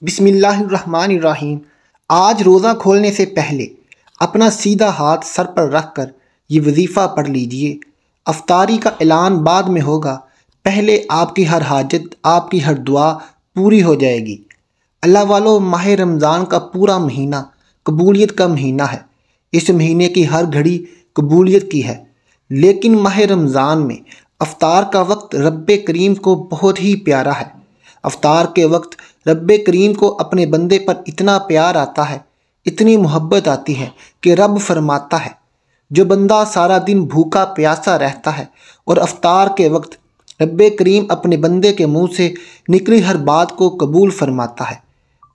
बिस्मिल्लाहिर्रहमानिर्रहीम। आज रोज़ा खोलने से पहले अपना सीधा हाथ सर पर रख कर ये वजीफ़ा पढ़ लीजिए। अफ्तारी का ऐलान बाद में होगा, पहले आपकी हर हाजत, आपकी हर दुआ पूरी हो जाएगी। अल्लाह वालों, माह रमज़ान का पूरा महीना कबूलियत का महीना है। इस महीने की हर घड़ी कबूलियत की है, लेकिन माह रमज़ान में अफ्तार का वक्त रब्बे करीम को बहुत ही प्यारा है। अफ्तार के वक्त रब्बे करीम को अपने बंदे पर इतना प्यार आता है, इतनी मोहब्बत आती है कि रब फरमाता है, जो बंदा सारा दिन भूखा प्यासा रहता है और अफ्तार के वक्त रब्बे करीम अपने बंदे के मुंह से निकली हर बात को कबूल फरमाता है।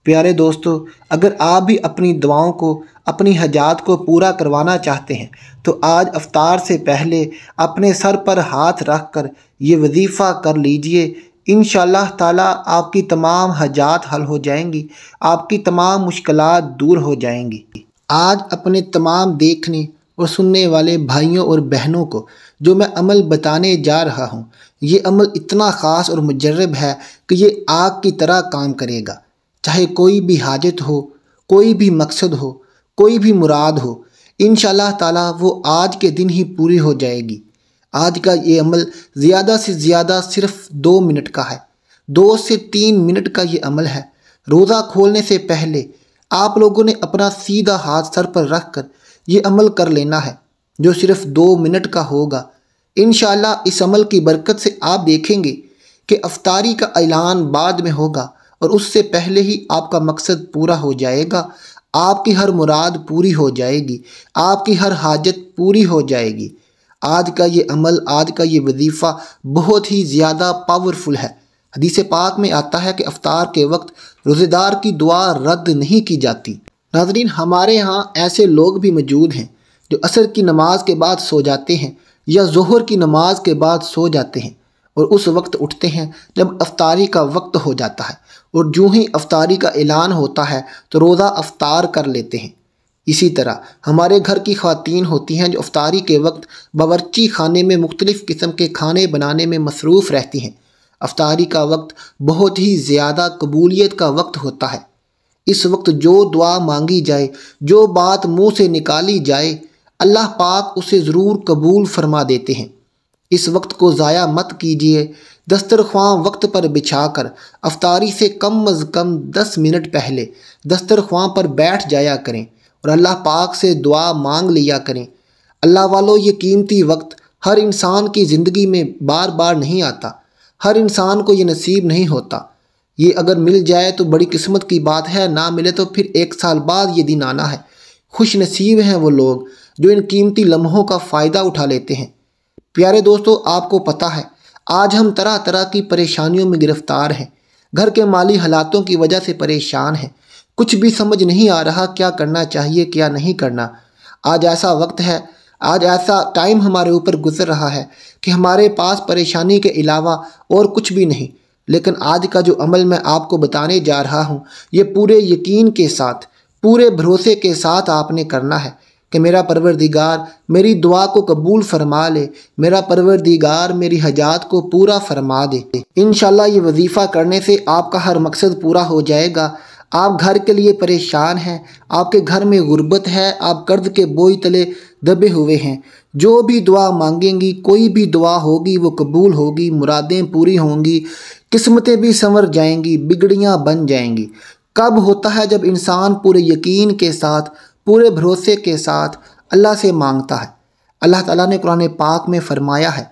प्यारे दोस्तों, अगर आप भी अपनी दुआओं को, अपनी हजात को पूरा करवाना चाहते हैं तो आज अफ्तार से पहले अपने सर पर हाथ रख कर ये वजीफ़ा कर लीजिए। इंशाअल्लाह ताला आपकी तमाम हजात हल हो जाएंगी, आपकी तमाम मुश्किलात दूर हो जाएंगी। आज अपने तमाम देखने और सुनने वाले भाइयों और बहनों को जो मैं अमल बताने जा रहा हूँ, ये अमल इतना ख़ास और मुजर्रब है कि ये आग की तरह काम करेगा। चाहे कोई भी हाजत हो, कोई भी मकसद हो, कोई भी मुराद हो, इंशाअल्लाह ताला वो आज के दिन ही पूरी हो जाएगी। आज का ये अमल ज़्यादा से ज़्यादा सिर्फ 2 मिनट का है, 2 से 3 मिनट का ये अमल है। रोज़ा खोलने से पहले आप लोगों ने अपना सीधा हाथ सर पर रख कर ये अमल कर लेना है, जो सिर्फ 2 मिनट का होगा। इंशाअल्लाह इस अमल की बरकत से आप देखेंगे कि अफ्तारी का ऐलान बाद में होगा और उससे पहले ही आपका मकसद पूरा हो जाएगा, आपकी हर मुराद पूरी हो जाएगी, आपकी हर हाजत पूरी हो जाएगी। आज का ये अमल, आज का ये वजीफ़ा बहुत ही ज़्यादा पावरफुल है। हदीस पाक में आता है कि अफ्तार के वक्त रोज़ेदार की दुआ रद्द नहीं की जाती। नाज़रीन, हमारे यहाँ ऐसे लोग भी मौजूद हैं जो असर की नमाज के बाद सो जाते हैं या ज़ोहर की नमाज के बाद सो जाते हैं और उस वक्त उठते हैं जब अफ्तारी का वक्त हो जाता है, और जो ही अफ्तारी का ऐलान होता है तो रोज़ा अफ्तार कर लेते हैं। इसी तरह हमारे घर की ख़वातीन होती हैं जो अफ्तारी के वक्त बावर्ची खाने में मुख्तलिफ़ किस्म के खाने बनाने में मसरूफ़ रहती हैं। अफ्तारी का वक्त बहुत ही ज़्यादा कबूलियत का वक्त होता है। इस वक्त जो दुआ मांगी जाए, जो बात मुँह से निकाली जाए, अल्लाह पाक उसे ज़रूर कबूल फरमा देते हैं। इस वक्त को ज़ाया मत कीजिए। दस्तरख्वां वक्त पर बिछाकर अफ्तारी से कम अज़ कम 10 मिनट पहले दस्तरख्वां पर बैठ जाया करें और अल्लाह पाक से दुआ मांग लिया करें। अल्लाह वालों, ये कीमती वक्त हर इंसान की ज़िंदगी में बार बार नहीं आता, हर इंसान को ये नसीब नहीं होता। ये अगर मिल जाए तो बड़ी किस्मत की बात है, ना मिले तो फिर 1 साल बाद ये दिन आना है। खुश नसीब हैं वो लोग जो इन कीमती लम्हों का फ़ायदा उठा लेते हैं। प्यारे दोस्तों, आपको पता है आज हम तरह तरह की परेशानियों में गिरफ़्तार हैं, घर के माली हालातों की वजह से परेशान हैं, कुछ भी समझ नहीं आ रहा क्या करना चाहिए क्या नहीं करना। आज ऐसा वक्त है, आज ऐसा टाइम हमारे ऊपर गुजर रहा है कि हमारे पास परेशानी के अलावा और कुछ भी नहीं। लेकिन आज का जो अमल मैं आपको बताने जा रहा हूँ, ये पूरे यकीन के साथ, पूरे भरोसे के साथ आपने करना है कि मेरा परवरदिगार मेरी दुआ को कबूल फरमा ले, मेरा परवरदिगार मेरी हजात को पूरा फरमा दे। इंशाअल्लाह ये वजीफ़ा करने से आपका हर मकसद पूरा हो जाएगा। आप घर के लिए परेशान हैं, आपके घर में गुर्बत है, आप कर्ज के बोझ तले दबे हुए हैं, जो भी दुआ मांगेंगी, कोई भी दुआ होगी वो कबूल होगी, मुरादें पूरी होंगी, किस्मतें भी संवर जाएंगी, बिगड़ियाँ बन जाएंगी। कब होता है? जब इंसान पूरे यकीन के साथ, पूरे भरोसे के साथ अल्लाह से मांगता है। अल्लाह ताला ने कुरान पाक में फरमाया है,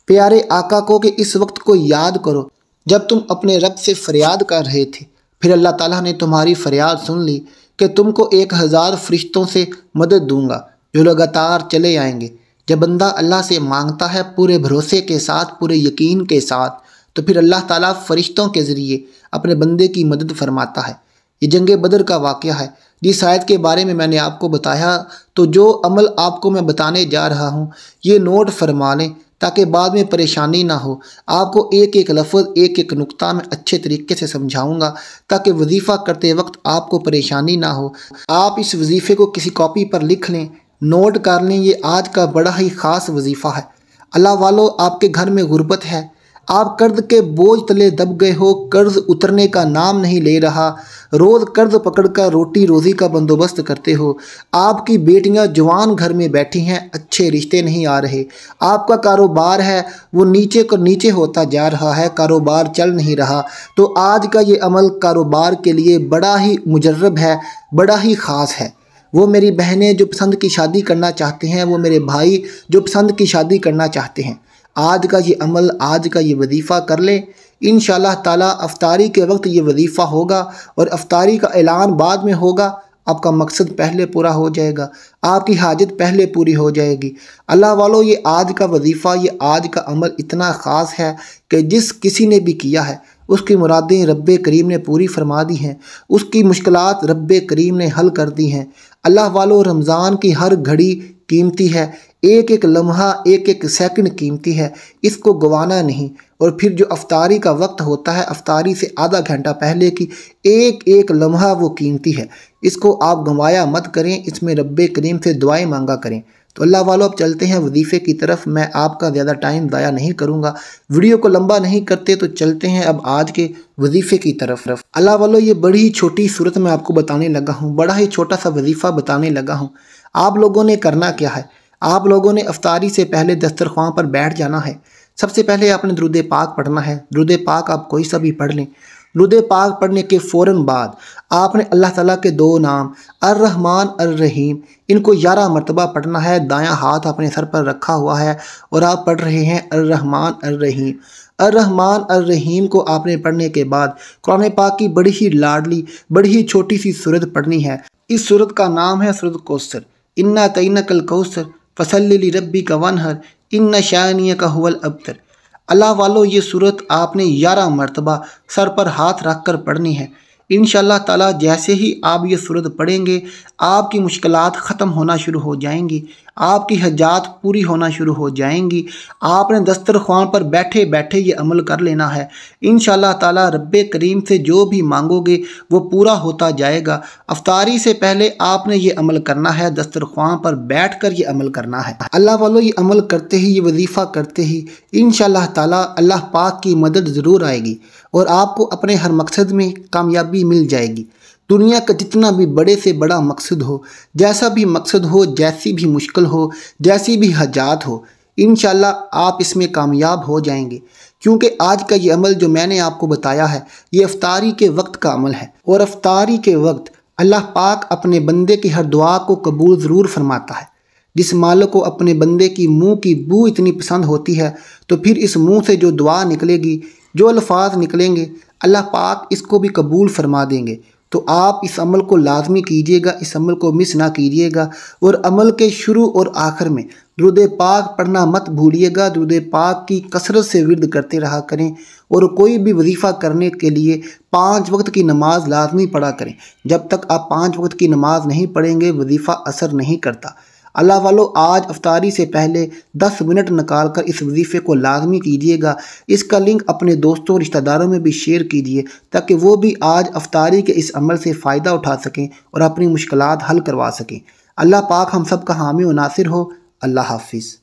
प्यारे आका को कि इस वक्त को याद करो जब तुम अपने रब से फरियाद कर रहे थे, फिर अल्लाह ताला ने तुम्हारी फरियाद सुन ली कि तुमको 1000 फरिश्तों से मदद दूंगा जो लगातार चले आएंगे। जब बंदा अल्लाह से मांगता है पूरे भरोसे के साथ, पूरे यकीन के साथ, तो फिर अल्लाह ताला फरिश्तों के ज़रिए अपने बंदे की मदद फरमाता है। ये जंग बदर का वाक़या है जिस आयत के बारे में मैंने आपको बताया। तो जो अमल आपको मैं बताने जा रहा हूँ, ये नोट फरमा लें ताकि बाद में परेशानी ना हो। आपको एक एक लफ्ज़, एक एक नुक्ता मैं अच्छे तरीके से समझाऊंगा ताकि वजीफ़ा करते वक्त आपको परेशानी ना हो। आप इस वजीफ़े को किसी कॉपी पर लिख लें, नोट कर लें। ये आज का बड़ा ही ख़ास वजीफ़ा है। अल्लाह वालों, आपके घर में गुर्बत है, आप कर्ज के बोझ तले दब गए हो, कर्ज उतरने का नाम नहीं ले रहा, रोज़ कर्ज पकड़कर रोटी रोज़ी का बंदोबस्त करते हो। आपकी बेटियां जवान घर में बैठी हैं, अच्छे रिश्ते नहीं आ रहे। आपका कारोबार है वो नीचे को नीचे होता जा रहा है, कारोबार चल नहीं रहा। तो आज का ये अमल कारोबार के लिए बड़ा ही मुजर्रब है, बड़ा ही ख़ास है। वो मेरी बहनें जो पसंद की शादी करना चाहते हैं, वो मेरे भाई जो पसंद की शादी करना चाहते हैं, आज का ये अमल, आज का ये वजीफ़ा कर लें। इंशाअल्लाह ताला अफ्तारी के वक्त ये वजीफ़ा होगा और अफ्तारी का ऐलान बाद में होगा। आपका मकसद पहले पूरा हो जाएगा, आपकी हाजत पहले पूरी हो जाएगी। अल्लाह वालों, ये आज का वजीफ़ा, ये आज का अमल इतना ख़ास है कि जिस किसी ने भी किया है उसकी मुरादें रब्बे करीम ने पूरी फरमा दी हैं, उसकी मुश्किलात रब्बे करीम ने हल कर दी हैं। अल्लाह वालों, रमज़ान की हर घड़ी कीमती है, एक एक लम्हा, एक एक सेकंड कीमती है, इसको गंवाना नहीं। और फिर जो अफ्तारी का वक्त होता है, अफ्तारी से आधा घंटा पहले की एक एक लम्हा वो कीमती है, इसको आप गंवाया मत करें, इसमें रब्बे करीम से दुआएं मांगा करें। तो अल्लाह वालों, अब चलते हैं वजीफ़े की तरफ। मैं आपका ज़्यादा टाइम ज़ाया नहीं करूँगा, वीडियो को लंबा नहीं करते, तो चलते हैं अब आज के वजीफ़े की तरफ। अल्लाह वालों, ये बड़ी ही छोटी सूरत मैं आपको बताने लगा हूँ, बड़ा ही छोटा सा वजीफ़ा बताने लगा हूँ। आप लोगों ने करना क्या है, आप लोगों ने अफ्तारी से पहले दस्तरख्वां पर बैठ जाना है। सबसे पहले आपने दुरूद पाक पढ़ना है। दुरूद पाक आप कोई सा भी पढ़ लें। दुरूद पाक पढ़ने के फ़ौरन बाद आपने अल्लाह ताला के दो नाम अर्रहमान अर्रहीम, इनको 11 मरतबा पढ़ना है। दायां हाथ अपने सर पर रखा हुआ है और आप पढ़ रहे हैं अर्रहमान अर्रहीम। अर्रहमान अर्रहीम को आपने पढ़ने के बाद कुरान पाक की बड़ी ही लाडली, बड़ी ही छोटी सी सूरत पढ़नी है। इस सूरत का नाम है सूरत कौसर। इन्ना तैनकल कौसर फसल्लि लिरब्बिका वनहर इन्ना शानियका हुवल अब्तर। अल्लाह वालों, ये सूरत आपने 11 मरतबा सर पर हाथ रख कर पढ़नी है। इंशाअल्लाह ताला जैसे ही आप ये सूरत पढ़ेंगे, आपकी मुश्किलात ख़त्म होना शुरू हो जाएंगी, आपकी हजात पूरी होना शुरू हो जाएंगी। आपने दस्तरख्वान पर बैठे बैठे ये अमल कर लेना है। इंशाअल्लाह ताला रब्बे करीम से जो भी मांगोगे वो पूरा होता जाएगा। अफ्तारी से पहले आपने ये अमल करना है, दस्तरख्वान पर बैठ कर ये अमल करना है। अल्लाह वालों, ये अमल करते ही, ये वजीफ़ा करते ही इंशाअल्लाह ताला अल्लाह पाक की मदद ज़रूर आएगी और आपको अपने हर मकसद में कामयाबी मिल जाएगी। दुनिया का जितना भी बड़े से बड़ा मकसद हो, जैसा भी मकसद हो, जैसी भी मुश्किल हो, जैसी भी हजात हो, इंशाअल्लाह आप इसमें कामयाब हो जाएंगे। क्योंकि आज का ये अमल जो मैंने आपको बताया है, ये अफ्तारी के वक्त का अमल है और अफ्तारी के वक्त अल्लाह पाक अपने बंदे की हर दुआ को कबूल ज़रूर फरमाता है। जिस मालिक को अपने बंदे की मुँह की बू इतनी पसंद होती है, तो फिर इस मुँह से जो दुआ निकलेगी, जो अल्फाज निकलेंगे, अल्लाह पाक इसको भी कबूल फरमा देंगे। तो आप इस अमल को लाजमी कीजिएगा, इस अमल को मिस ना कीजिएगा और अमल के शुरू और आखिर में दुरूद पाक पढ़ना मत भूलिएगा। दुरूद पाक की कसरत से विर्द करते रहा करें और कोई भी वजीफ़ा करने के लिए 5 वक्त की नमाज लाजमी पढ़ा करें। जब तक आप 5 वक्त की नमाज नहीं पढ़ेंगे, वजीफ़ा असर नहीं करता। अल्लाह वालों, आज अफ्तारी से पहले 10 मिनट निकाल कर इस वजीफ़े को लाजमी कीजिएगा। इसका लिंक अपने दोस्तों रिश्तेदारों में भी शेयर कीजिए ताकि वो भी आज अफ्तारी के इस अमल से फ़ायदा उठा सकें और अपनी मुश्किलात हल करवा सकें। अल्लाह पाक हम सब का हामी व नासिर हो। अल्लाह हाफिज़।